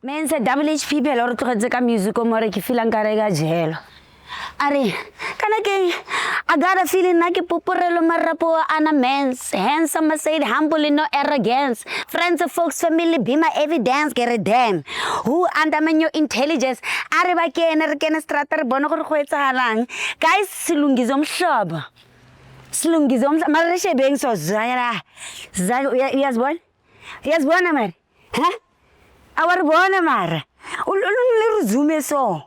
Men se double HP phela re tlogetse ka music o more ke feelang ka re ga jelo. Are kana ke I got a feeling like poporelo marapo ana mens handsome said humble no arrogance friends of folks family be my evidence get a damn who undermine your intelligence are ba kena re kena strata re bona gore go etsagalang guys silungizo umhlobo mara shebeng so zaya yazibona mara ha awarbona mara le resume so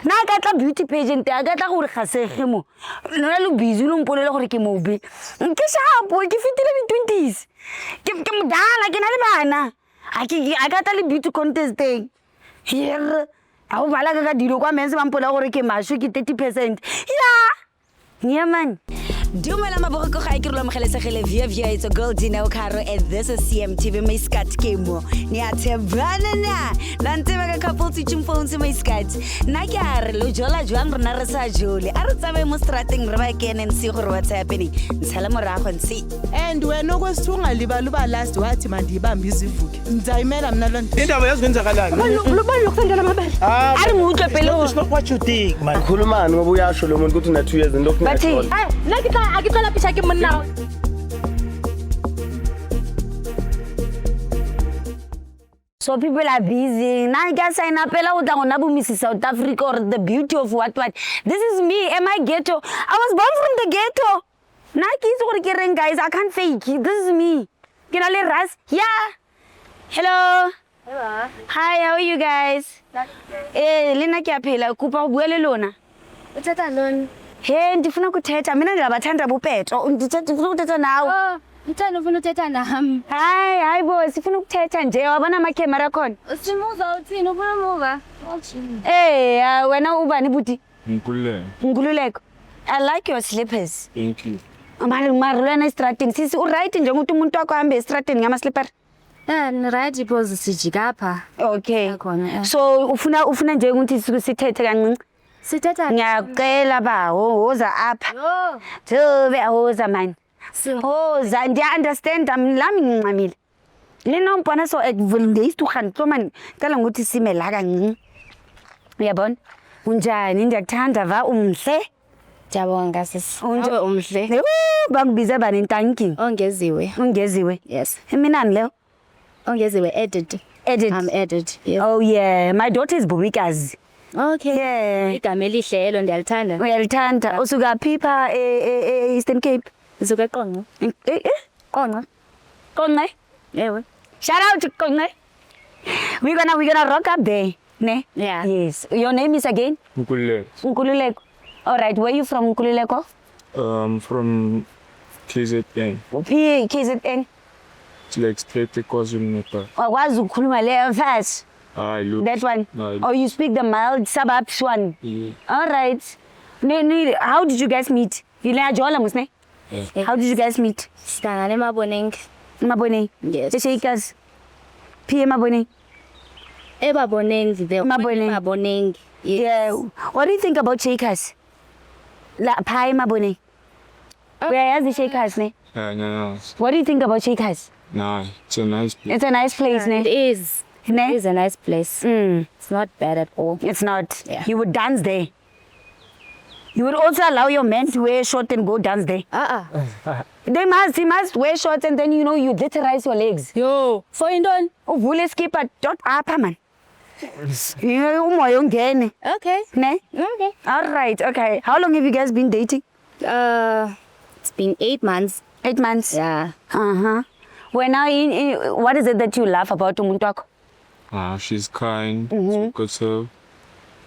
na ka tla beauty pageant ya ka tla gore gasege mo nna le busy lo mpolele gore ke mobe ke shapo ke fitile di 20s ke modala ke na le bana a ka tla le beauty contest teng here a o bala ka dilo kwa mense ba mpola gore ke masho ke 30% yeah man Dumela maboko ga ke re lo mogelesegele via it's a girl Dino Caro and this is CMTV my scat kemo ni athebana na lante ba ka couple teaching phones my scat na ke are lo jola jwang rena re sa jole a re tsabe mo strateng re ba kene nsi gore what's happening ntshala morago nsi and wena okwesithunga liba last wathi mandibamba izivuke ndzayimela mina lona indaba yaziwenzakalani lo kusendela amabele ari ngutwe phela it's not what you think man khulumani ngoba uyasho lo muntu ukuthi una 2 years into bathi akithola pisha ke monna So people are busy. Now I can sign up South Africa or the beauty of what. This is me. Am I ghetto? I was born from the ghetto. Now kids guys. I can't fake it. This is me. Can I let Ras? Yeah. Hello. Hello. Hi. How are you guys? Lena kiapela. Kupa buele lona. Utata lona. Hey, ndifuna kuthetha. Mina ndiyabathanda buPetro. Ndifuna kuthetha nawe. Oh, ngithanda ufuna uthetha nami. Hi boy. Sifuna ukuthetha nje. Wabona ama camera khona? Usimuza uthini ufuna umuva? Wena ubani buti? Nkululeko. I like your slippers. Thank you. Marulana estratini. Sisi uright nje ukuthi umuntu wakho ahambe estratini ngama slipper. Ni right because sijika apha. Okay. Khona. So ufuna nje ukuthi sithethe kancinci. Sithetha Ngiyacela ba hoza apha. Yo. Jobe hoza man. Hoza ndiya understand lami ngincamile. Lena umpona so ekuvulinde to khanto man. Cela ukuthi sime la kancinci. Uyabona? Unjani ndiyakuthanda va umhle? Jabonga sisi. Unje umhle. Bangibiza bani tanking. Ongeziwe. Yes. Eminani leo? Ongeziwe edit. I'm edit. Yes. Oh yeah, my daughter is Bobikazi. Okay. Yeah. Igama elihlelo ndiyalithanda. Uyalithanda. Usuka phipha Eastern Cape. Usuka eQonqa. Qonqa. Konqe. Yewe. Shout out to Konqe. We're gonna rock up there. Ne? Yeah. Yes. Your name is again? Nkululeko. All right. Where are you from, Nkululeko? From KZN. KZN. It's like straight to KwaZulu-Natal. Wakwazi ukukhuluma le fast. Look. That one. No, Or you speak the mild suburbs one. Yeah. All right. How did you guys meet? Yeah. How did you guys meet? Sihlangane emaboneng. Mabone. Yes. The Shakers. P Mabone. Emaboneng there. Maboneng. Yeah. What do you think about Shakers? La Pi Mabone. Where is the Shakers, ne? No. What do you think about Shakers? Nah, it's a nice place. It's a nice place, ne? It is. Ne? It is a nice place. It's not bad at all. It's not. Yeah. You would dance there. You would also allow your men to wear shorts and go dance there. He must wear shorts and then you gliterize your legs. Yo, for Indon. Uvule skipper dot upper man. Umoya ungene. Okay. Ne? Okay. All right. Okay. How long have you guys been dating? It's been 8 months. 8 months. Yeah. Well, now, what is it that you love about umuntu wakho? She's kind, supportive,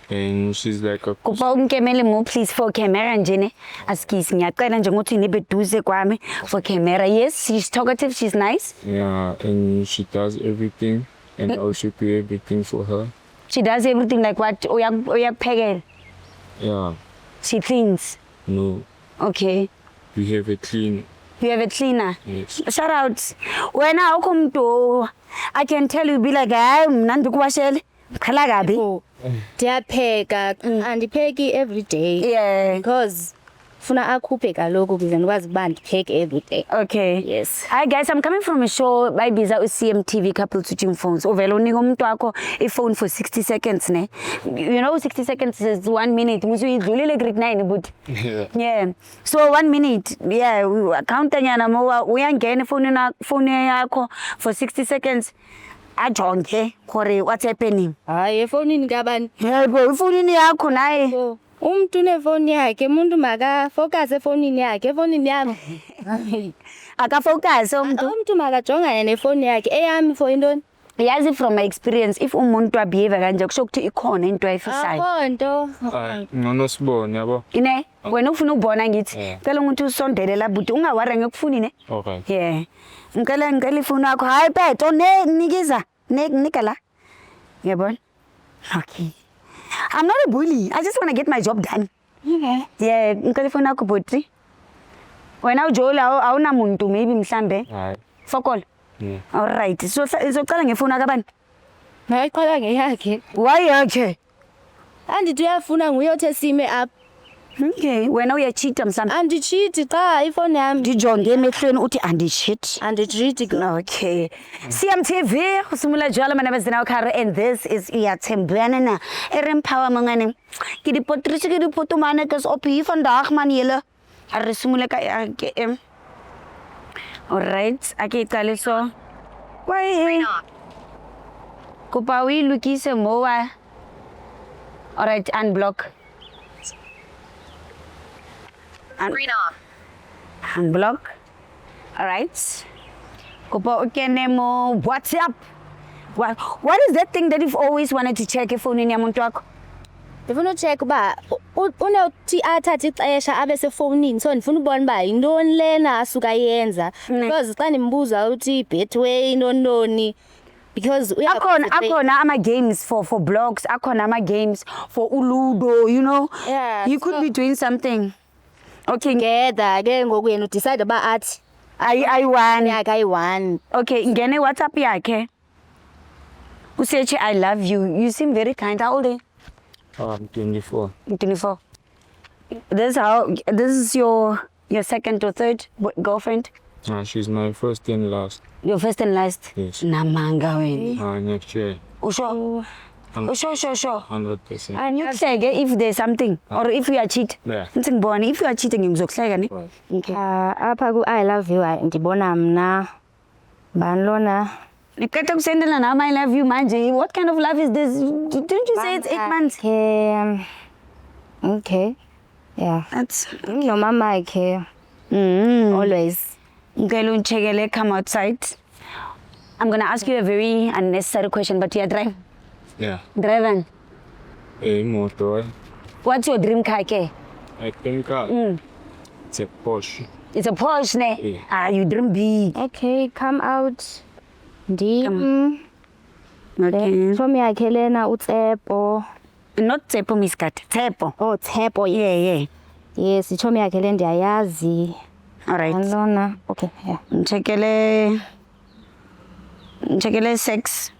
and she's like a... Kupa ungikemele mo please for camera nje ne. Askisi ngiyacela nje ukuthi nibe duze kwami for camera. Yes, she's talkative, she's nice. Yeah, and she does everything, and I should do everything for her. She does everything like what? Uyakuphekela. Yeah. She cleans. No. Okay. We have a clean. You have a cleaner. Yes. Shout out. When I come to, I can tell you be like, mna ndikuwashele. Khala kabi. Ndiyapheka. Andipheki every day. Yeah. Because funa akhuphe kaloku ukuze ndikwazi ukuba ndipheke every day. Okay. Yes. Hi guys, I'm coming from a show bayibiza uCMTV couple switching phones. Uvela unika umuntu wakho iphone for 60 seconds ne. You know 60 seconds is 1 minute. Musu idlulile grade 9 but. Yeah. So 1 minute. Yeah, counter nyana mo uyangena phone yakho for 60 seconds. Ajonge gore what's happening. Hayi efonini kabani? Yebo, iphone yakho naye. Umuntu unefoni yakhe, umuntu maka focus efonini yakhe, efonini yami. Akafocus umuntu. Umuntu makajongane nefoni yakhe, eyami for intoni? Yazi from my experience if umuntu abehave kanje kusho ukuthi ikhona into ayifisayo. Akhonto. Hayi, ngcono sibone yabo. Ine, wena ufuna ukubona ngithi, cela umuntu usondele la but ungawari ngekufuni ne? Okay. Yeah. Ngicela ifoni yakho. Hayi Peto, nikiza. Nika la. Yabona? Okay. I'm not a bully. I just want to get my job done. Okay. Yeah, ngicela ifoni yakho butri. Wena ujola awuna muntu maybe mhlambe. Hayi. Fokol. Yeah. All right. So izocela ngefoni akabani? Mayiqala ngeyakhe. Why yakhe? Andithi uyafuna nguyothe sime up. Okay, wena uyacheata mhlambe. Andicheat cha ifoni yami. Ndijonge emehlweni uthi andicheat. Andicheat girl. Okay. CMTV, usumula jwala manabazina wakare and this is Iyathembana na. Empower mangane. Ke di potrise ke di potomane ke op hier vandag man julle. Are sumula ka KM. Alright, ek iqale so. Why? Kopa wi lukise mowa. Alright, unblock. Green off. Unblock. Alright. Kopa ukene mo WhatsApp. What is that thing that you've always wanted to check if phone ya muntu wakho? Ndifuna ucheck uba unothi athathe ixesha abe sefonini so ndifuna ubona uba yintoni lena asuka yenza because xa ndimbuza uthi Betway nononi because akhona ama games for blogs, akhona ama games for uludo, you know. Yeah, You could be doing something. Okay, together ke ngoku yena udecide uba athi I1 yakhe ayi-1. Okay, ngene WhatsApp yakhe. Usearch I love you. You seem very kind. How old are you? I'm 24. 24. This is your second or third girlfriend? She's my first and last. Your first and last? Yes. Namanga wena. Next year. Sure. 100%. And you say if there's something or if you are cheating. Yeah. If you are cheating ngizokuhleka ne? Right. Okay. Apha ku I love you ndibona mna bani lona. Nikata kusendela nama I love you manje. What kind of love is this? Didn't you say it's 8 months? Okay. Yeah. That's No mama ke. Always. ngicela uncheckele come outside. I'm going to ask you a very unnecessary question but you are driving. Yeah. Driving. Motor. What's your dream car ke? I think it's a Porsche. It's a Porsche ne? Yeah. You dream big. Okay, come out. Okay. From yakhe lena uTsepo. Not Tsepo Miskat. Tsepo. Oh, Tsepo. Yeah. Yes, ichomi yakhe le ndiyayazi. All right. Lona. Okay, yeah. Checkele sex.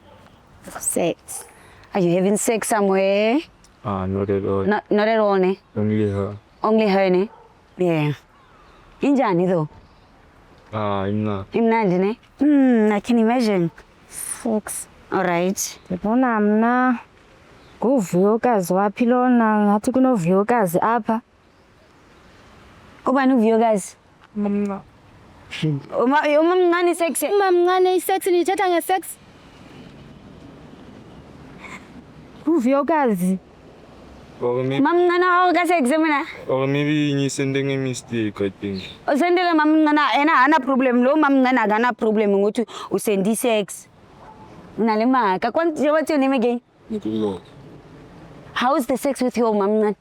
Sex. Are you having sex somewhere? Not at all. Not at all ne? Only her. Only her ne? Yeah. Injani though? I'm not. Imnandi ne? I can imagine. Sex. All right. Ndibona mna nguvuyokazi waphi lona ngathi kunovuyokazi apha. Ubani uvuyokazi? Mama. Umamncane sex. Umamncane isex nithetha ngesex. Uvuyokazi. Or Mamncane awuka sex mina. maybe you're sending a mistake, I think. Usendele mamncane ena hana problem lo mamncane akana problem ngokuthi usendi sex. Unale maka. What's your name again? No. How is the sex with your mamncane?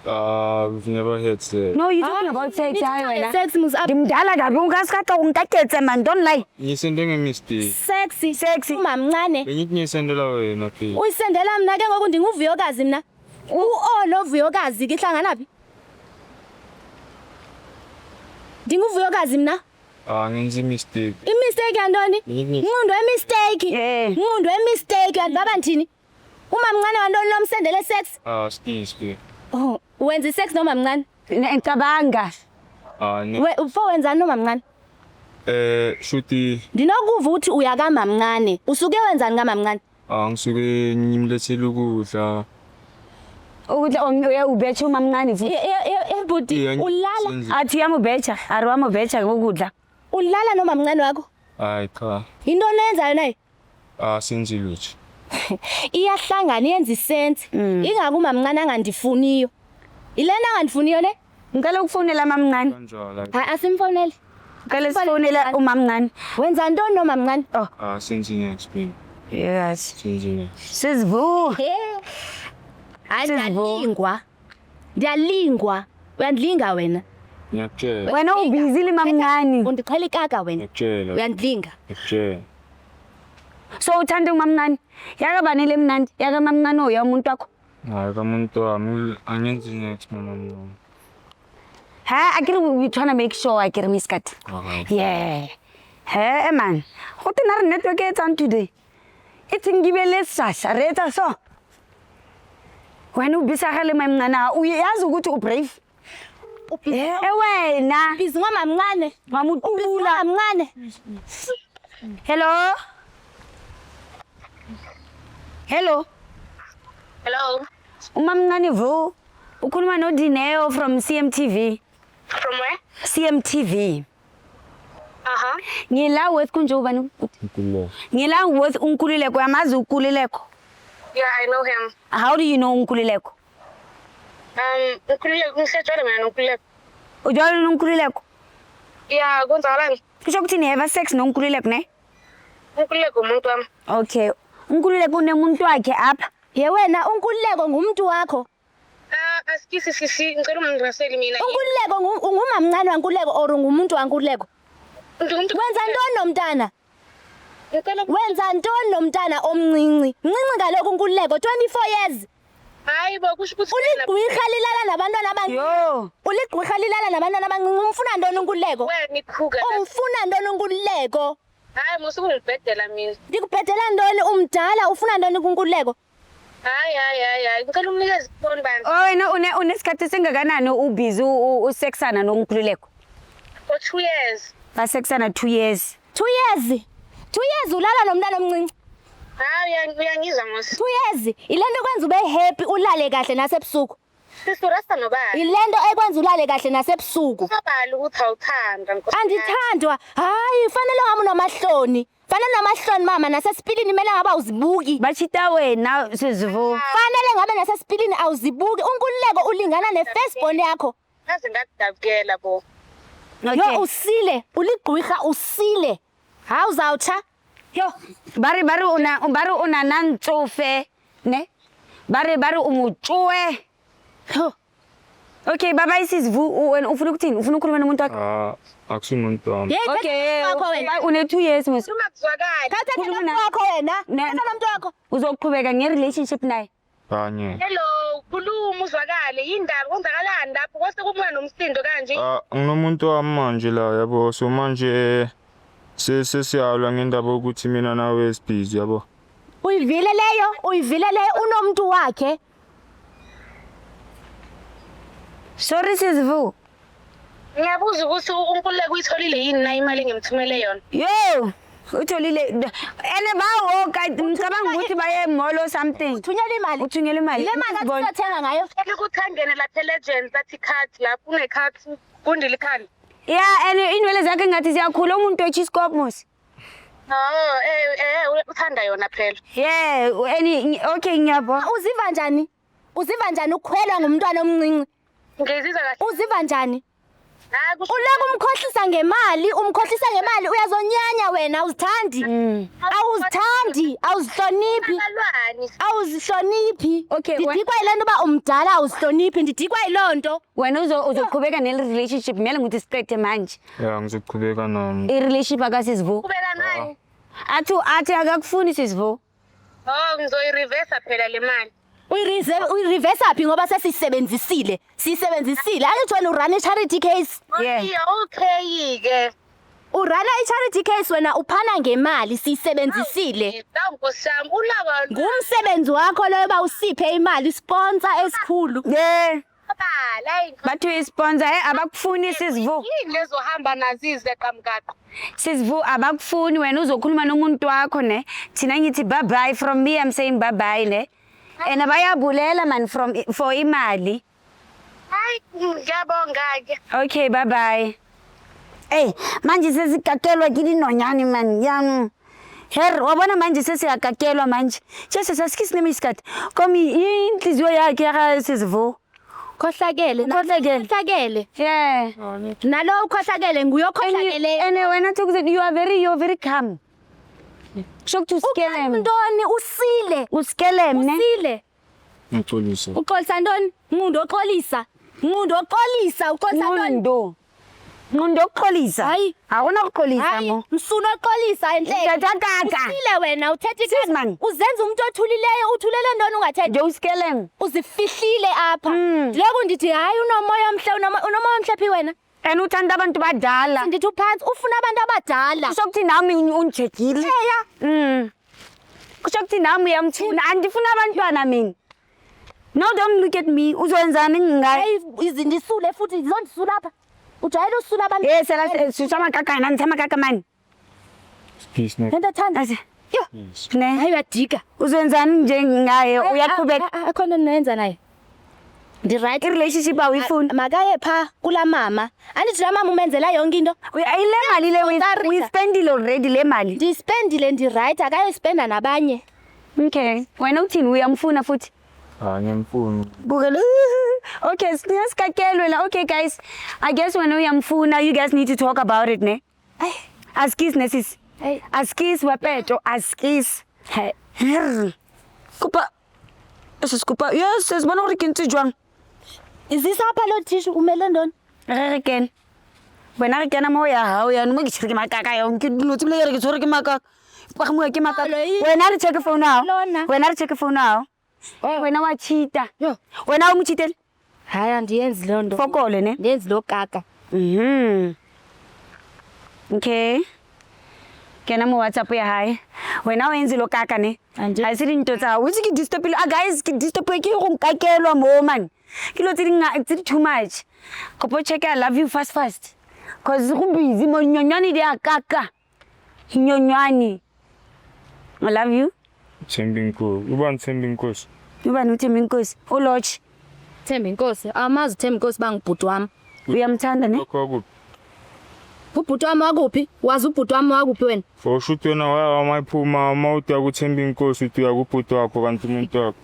We've never had sex. No, you're talking about sex. Hayi wena. Sex mus up. Ndimdala kabi ungasikhatha ungikaketse man, don't lie. You're sending a mistake. Sexy. Sexy. Umamncane. Bengithi sendela wena phi. Uyisendela mina ke ngoku ndinguvuyokazi mina. Novuyokazi ke hlangana phi? Ndinguvuyokazi mina. Ngenza mistake. Imistake yantoni? Nqondo emistake. Yeah. Nqondo emistake yandibaba ndini? Umamncane wantoni lo msendele sex? Ski. Oh, wenza sex nomamncane. Ngicabanga. Ufo wenzani nomamncane? Shuti Ndinokuva ukuthi uyakamamncane. Usuke wenzani kamamncane? ngisuke ngimlethele ukudla. Ukudla ubethe umamncane futhi. Ebhuti ulala. Athi uyamubetha, ari wamubetha ukudla. Ulala nomamncane wakho? Hayi cha. Into oyenzayo naye? Senzile lutho. Iyahlangana yenza isense. Ingaka umamncane angandifuniyo. Ilena angandifuniyo ne? Ngicela ukufonela mamncane. Kanjalo. Hayi asimfonele. Ngicela sifonela umamncane. Wenza ntoni nomamncane? Senzile explain. Yes. Senzile. Sizivu. Ndiyalingwa. Ndiyalingwa. Uyandlinga wena. Ngiyakutshela. Wena ubizile mamncane. Undiqhela ikaka wena. Ngiyakutshela. Uyandlinga. Ngiyakutshela. So uthanda umamncane. Yakabanele emnandi. Yakamamncane uya umuntu wakho. Hayi kamuntu wami angenzi next mama. Ha, we trying to make sure I get a miscut. Yeah. Hey man. What the network is on today? It's in gibele sasa. Reta so. When you bisagale mamncane, uyazi ukuthi ubrave. Wena. Bizi ngomamncane. Ngamutula Mamncane. Hello. Hello. Hello. Umamncane Vu. Ukhuluma no Dineo from CMTV. From where? CMTV. Ngila with kunjobani? Nkululeko. Ngila with Unkululeko. Yamazi Unkululeko. Yeah, I know him. How do you know Unkululeko? Unkululeko ngisetshwele mina noNkululeko. Ujwayele noNkululeko? Yeah, kwenzakalani? Kusho ukuthi have sex noNkululeko ne? uNkululeko umuntu wami. Okay. Unkululeko unemuntu wakhe apha. Ye wena uNkululeko ngumuntu wakho. Asikisi sisi ngicela umndraseli mina. uNkululeko ungumamncane waNkululeko or ngumuntu waNkululeko? Wenza ntoni nomntana? Wenza ntoni nomntana omncinci? Mncinci kaloku uNkululeko 24 years. Hayi bo kusho ukuthi Uligqwirha lilala nabantwana abancane. Yo. Uligqwirha lilala nabantwana abancane. Umfuna ntoni uNkululeko? wena ikhuka. Umfuna ntoni uNkululeko? Hayi musukungibhedela mina. Ndikubhedela ntoni umdala ufuna ntoni kuNkululeko? Hayi ngicela umnikeze ifoni bani. Wena unesikhathi singakanani ubhizi usexana noNkululeko? For 2 years. Basexana 2 years. 2 years. 2 years ulala nomntana omncinci. Hayi uyangizwa mos. 2 years. Ilento ekwenza ube happy ulale kahle nasebusuku. Sisurasta nobani. Ilento ekwenza ulale kahle nasebusuku. Sobali ukuthi awuthanda Nkosi. Andithandwa. Hayi fanele ngami namahloni. Fanele namahloni mama nasesipilini mele ngaba uzibuki. Bachita wena Sizivu. Fanele ngabe nasesipilini awuzibuki. uNkululeko ulingana ne-firstborn yakho. Ngaze ngakudabukela bo. Yo usile, uligqwirha usile. Hawu zawutsha. Yo, Bari una nantsofe ne? Bari umutshwe. yo. Okay, baba Sizivu wena ufuna ukuthini? Ufuna ukukhuluma nomuntu wakho? Akusumuntu wami. Okay, wakho wena. Une 2 years mos. Ungakuzwakali. Thatha Khuluma umuntu wakho wena. Thatha umuntu wakho. Uzoqhubeka nge-relationship naye. Kanye. Hello, khuluma uzwakale. Yindaba kwenzakalani lapho? Kwase kumuya nomsindo kanje. Nginomuntu wami manje la yabo so manje sesiyalwa ngendaba ukuthi mina nawe sibhizi yabo. Uyivile leyo unomuntu wakhe. Sorry Sizivu. Ngiyabuza ukuthi uNkululeko uyitholile yini na imali engimthumele yona. Yo, utholile ene bawo ngicabanga ukuthi baye mall or something. Thunyela imali. Uthunyele imali. Le mali asithenga ngayo. Eke kuthangene lapha Legends athi card lapha une-card kundile ikhali. Yeah, ene inwele zakhe ngathi ziyakhula umuntu weChiscope mos. Uthanda yona phela. Yeah, okay ngiyabona. Uziva njani? Uziva njani ukukhwelwa ngumntwana omncinci? Ngizizwa kahle. Uziva njani? Hayi kusho Uleke umkhohlisa ngemali, uyazonyanya wena awuzithandi. Awuzihloniphi. abalwani. Awuzihloniphi. Okay, Ndidikwa yilento ba umdala awuzihloniphi, ndidikwa yilonto. Wena uzoqhubeka ne-relationship kumele ukuthi siqede manje. Ya ngizoqhubeka nami. I-relationship akaSizivu. Kubeka naye. Athi akakufuni Sizivu. Ngizoyi-reverse phela le mali. Uyireverse aphi ngoba sisebenzisile. Angithi wena urun i-charity case. Yeah. Okay ke. Urun i-charity case wena uphana ngemali siyisebenzisile. Nkosi yami ulaba Ngumsebenzi wakho loyo ba usiphe imali sponsor esikhulu. Yeah. amabala. bathi uyisponsor abakufuni Sisivu. Yini lezohamba nazize kamgaqo? Sisivu abakufuni wena uzokhuluma nomuntu wakho ne. Thina ngithi bye bye from me I'm saying bye bye ne. And bayabulela man for imali. Hayi ngiyabonga ke. Okay bye bye. Hey manje sesikakelwa kini nonyani man yami. Her wabona manje sesiyakakelwa manje. Just sasikisi nemisikhathi. Komi inhliziyo yakhe yaka Sisivu. Khohlakele. Yeah. Nalo ukhohlakele nguyokhohlakele. And wena Thukuze you're very calm. Shok to scale him. Ntoni usile. Uskelem ne. Usile. Ngixolisa. Uxolisa ntoni? Ngundo oxolisa. Uxolisa ntoni? Ngundo oxolisa. Hayi. Awuna ukuxolisa mo. Msuno oxolisa enhleke. Tata. Usile wena uthethe man. uzenza umuntu othulileyo uthulele ntoni ungathethe. Nje uskelem. Uzifihlile apha. Loko ndithi hayi unomoya omhle unomoya omhle phi wena? And uthanda abantu badala. Ndithi uphansi ufuna abantu abadala. Sokuthi nami unjekile. Eya. Kusokuthi nami uyamthuna andifuna abantwana mina. No don't look at me. Uzowenzani ngingayi? Hayi izindisule futhi zondisula apha. Ujayele usula abantu. Yes, susama kaka nani thama kaka man. Peace ne. Lento thanda. Yo. Ne. Hayi uyadika. Uzowenzani nje ngaye uyaqhubeka. Akhona nenza naye. Right. I-relationship awuyifuni. Makaye pha kula mama. Andithi la mama umenzela yonke into. Ayile mali le we spendile already le mali. Ndispendile right akayospenda nabanye. Okay. Wena uthini uyamfuna futhi? Ngiyamfuna. Bukele. Okay, sikakelwe la. Okay guys. I guess wena uyamfuna you guys need to talk about it ne. Askis nesis. Askis wapeto askis. Hey. Kupa. Esikupa. Yes, sesibona hore ke ntse jwang. Is this apha lo tissue umele ntoni? Re ken. Wena re kena mo ya hao ya mo ke tshire ke makaka yonke dilo tsebile re ke tshore ke makaka. Pa mo ke makaka. Wena re check phone now. Wena re check phone now. Wena wa cheater. Wena o mchitele. Hayi andiyenzi lo nto. Fokole ne. Ndenzi lo kaka. Okay. Kena mo WhatsApp ya hae. Wena o enzi lo kaka ne. Ha se dinto tsa o ke disturb guys ke disturb ke go nkakelwa mo man. Ke lo tse too much. Kopo check I love you fast cause go busy mo nyonyani dia kaka. Nyonyani. I love you. Thembinkosi. Ubani Thembinkosi? Ubani uThembinkosi? Uloch. Thembinkosi. Amazi Thembinkosi bangibhuti wami. Uyamthanda ne? Lokho Ubhuti wami wakuphi? Wazi ubhuti wami wakuphi wena? for shoot wena wamayiphuma mawuya kuThembinkosi uthi uyakubhuti wakho kanti umuntu wakho.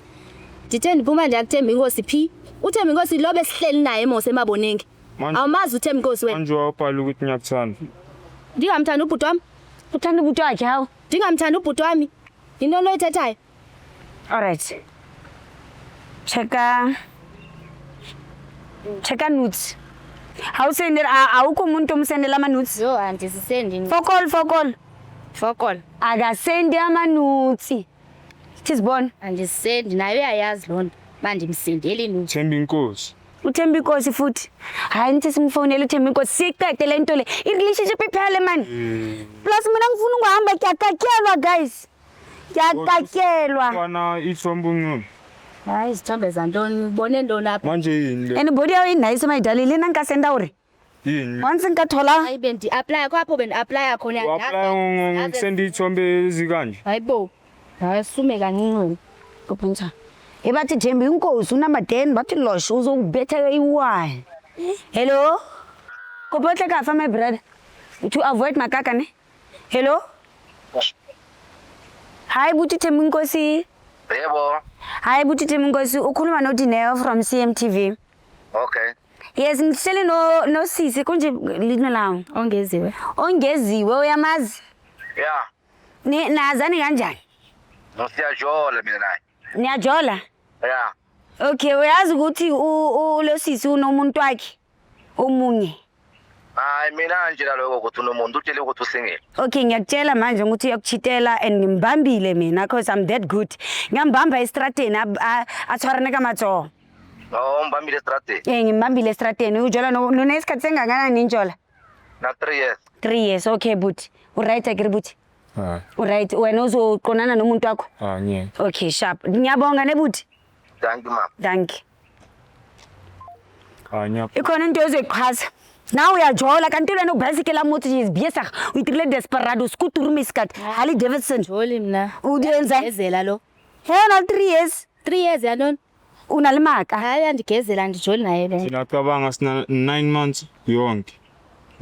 Ndithe ndiphuma ndiyakuThembinkosi phi? uThembinkosi lo besihleli naye emose emabonengi. Awumazi uThembinkosi wena? Manje wabhala ukuthi ngiyakuthanda. Ndingamthanda ubhuti wami. Uthanda ubhuti wakhe hawo? Ndingamthanda ubhuti wami. Into oyithethayo. Alright. Cheka nudes. Awusendela awukho umuntu omsendela ama nudes. Yo andisisendi. Fokol. Akasendi ama nudes. Thisbone. Andisendi naye uyayazi lo nto. Mandimsendeli nudes. Thembinkosi. uThembinkosi futhi hayi nithi simfonela uThembinkosi siqede le nto le i-relationship iphele man plus mina ngifuna ukuhamba kyakakelwa guys kyakakelwa Bana ithomba ungcono. Hayi izithombe zantoni ubone ntoni apha Manje yini le? and body yawo inice mayidalile nankasenda uri Yini? once ngikathola hayi bendi apply kwapho bendi apply khona Apply ngisend ithombe ezikanje. hayibo hayi sume kancinci kuphunza ebathi Thembinkosi unamba 10 bathi losho uzokubetha iwine hello kubotle kafa my brother to avoid makaka ne hello hi buti Thembinkosi Yebo. hi buti Thembinkosi ukhuluma no Dineo from CMTV Okay. yes ngihlele no sisi konje lino lawo ongeziwe uyamazi Yeah. ni nazani kanjani Ngisiyajola mina naye. niyajola Yeah. okay uyazi ukuthi lo sisi unomuntu wakhe omunye Hayi mina nje naloko ukuthi unomuntu utshele ukuthi usingile. okay ngiyakutshela manje ukuthi uyakuchitela and ngimbambile mina because I'm that good ngiyambamba estrateni athwarane kamatho Oh, mbambile strategy. ngimbambile estrateni ujola nonesikhathi sengakanani injola Na 3 years. 3 years okay but uright agree but Hayi. uright wena uzoqonana nomuntu wakho Ngeke. okay sharp ngiyabonga nebuthi Thank you ma'am. thank you Anya. ikhona into ezoyiqhaza nawe uyajola kanti wena ubhasikela moto yizibiyesa uyitrile desperado scooter miskat Harley Davidson Joli mna. uyenza Gezela lo. hena 3 years 3 years yantoni? unalimaka Hayi andigezela ndijoli naye le. Sinacabanga sina 9 months yonke.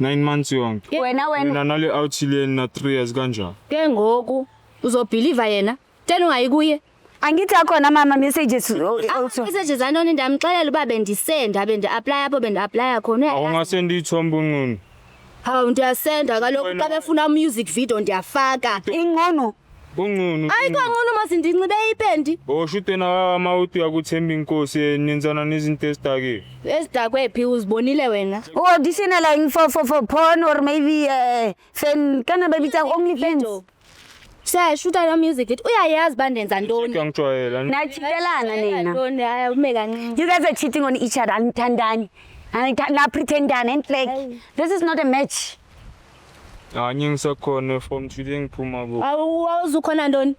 9 months yonke. wena Mina nale outileni na 3 years kanjani. Ke ngoku uzobelieve yena. Tena ungayikuye. angithi akhona mama messages also Messages anoni ndamxelela uba bendisenda bendi-apply apho bendi-apply khona. Awungasenda ithombe ungqunu. Hawu ndiyasenda kaloku xa befuna music video ndiyafaka. ingcono Ungqunu. Ayikho ngcono masindinxibe ipendi. Boshute na amawuti yakuthemba inkosi nenzana nezinto ezidake. Ezidakwephi uzibonile wena? auditioning for porn or maybe fan kana babitsa only fans Siyashuta no music video. Uyayazi bandenza ntoni? Ngiyangijwayela. nachitelana nina Ntoni hayi ume kancane. you guys are cheating on each other anithandani na pretendana and like this is not a match Anye ngisakhona from today ngiphuma ku. Awuzukhona ntoni?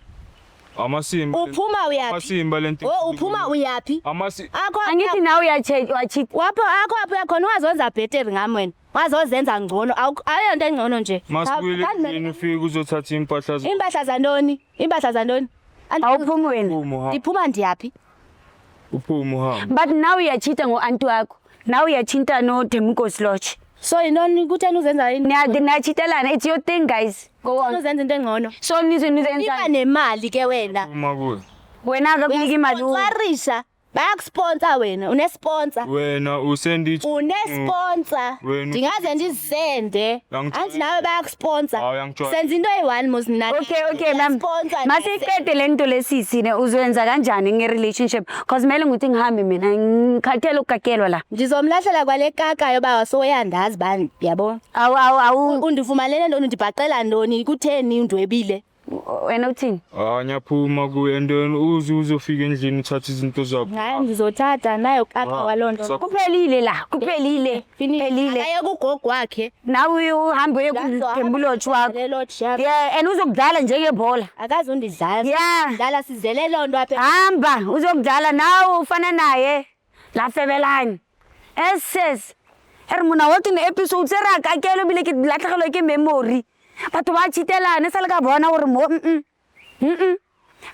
Amasimba. Uphuma uyaphi? Amasimba lento. Uphuma uyaphi? Akho angithi nawe uyacheat Wapho akho apho yakhona wazenza better ngami wena. Wazozenza ngcono. Ayonto engcono nje. Masibuyele yini ufike uzothatha impahla zakho. Impahla zantoni? Impahla zantoni? awuphumi wena Uphuma. Ndiphuma ndiyaphi? Uphuma uhamba. but now uyachita ngo-anti wakho now uyachinta noDemikosi Lodge So yintoni kutheni uzenza yini? nachitelana it's your thing guys go Kutheni on uzenza into engcono? so Iba nizenza nemali ke wena. Uphuma kuwe. wena akakunika imali Uyarisha. Bayakusponsor wena, unesponsor. Wena usendi Unesponsor. Wena- Ndingaze ndizisende. Yangitshela. Anti nawe bayakusponsor. Hawu, yangitshela. Senza into eyi-1 mos nina. okay mama Sponsor. masiqede le nto lesisi ne uzoyenza kanjani nge-relationship cause kumele ngithi ngihambe mina ngikhathele ukukakelwa la Ndizomlahlela kwale kaka yoba wasoyandazi bani, yabo. awu Undifumanele ntoni ndibhaqela ntoni kutheni undwebile? wena uthini Anyaphuma kuwe and then uzofika endlini uthatha izinto zakho. Hayi ngizothatha nayo kaka waloo nto. kuphelile la kuphelile kuphelile Aye kugogo wakhe. nawe uhambe uye kuDembulochi wakho yeah and uzokudlala njengebhola Akazundidlala. Yeah. Dlala sizele loo nto apha. hamba uzokudlala nawe ufana naye la febelane ss mona wa tine episode se ra kakelo bile ke latlhegelwe ke memory batho ba chitelane sa le ka bona gore mo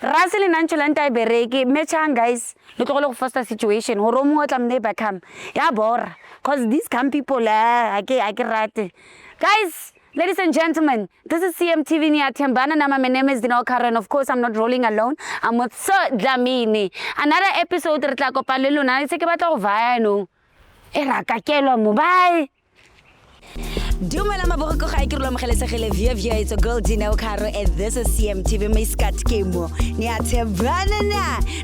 ra se le nantšholanta e bereke matchang guys le tlogole go foster situation gore o mongwe o tla mne backham ya bora because these come people a ke rate guys. Ladies and gentlemen, this is CMTV Niyathembana. My name is Dineo Karen. Of course, I'm not rolling alone. I'm with Sir Dlamini. Another episode re tla kopa le lona. Se ke batla go vaya no. E ra kakelwa mo bye. Dumela maboko ga ke re lo mogelesegele via it's a girl Dineo Karen and this is CMTV my skat kemo. Niyathembana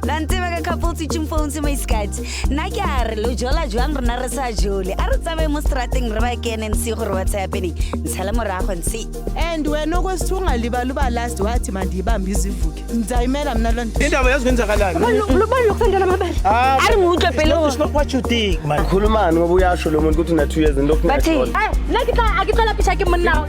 na ntse ba ka couple teaching phones my skat. Na ke a re lo jola jwang rena re sa jole. A re tsabe mo strateng re ba kene nsi gore what's happening. Ntshala morago nsi. And wena okwesithi ungalibali uba last wathi mandiyibambe izivuke ndizayimela mna loo nto. Indaba yazikwenzakalayo. Lubani lokusendela amabele. Ari ngutwe phela. It's not what you think, man. Khulumani ngoba uyasho lo muntu ukuthi una 2 years and lokhu Bathi ngiyashona. Hayi, nakitla akitla pisha ke monna.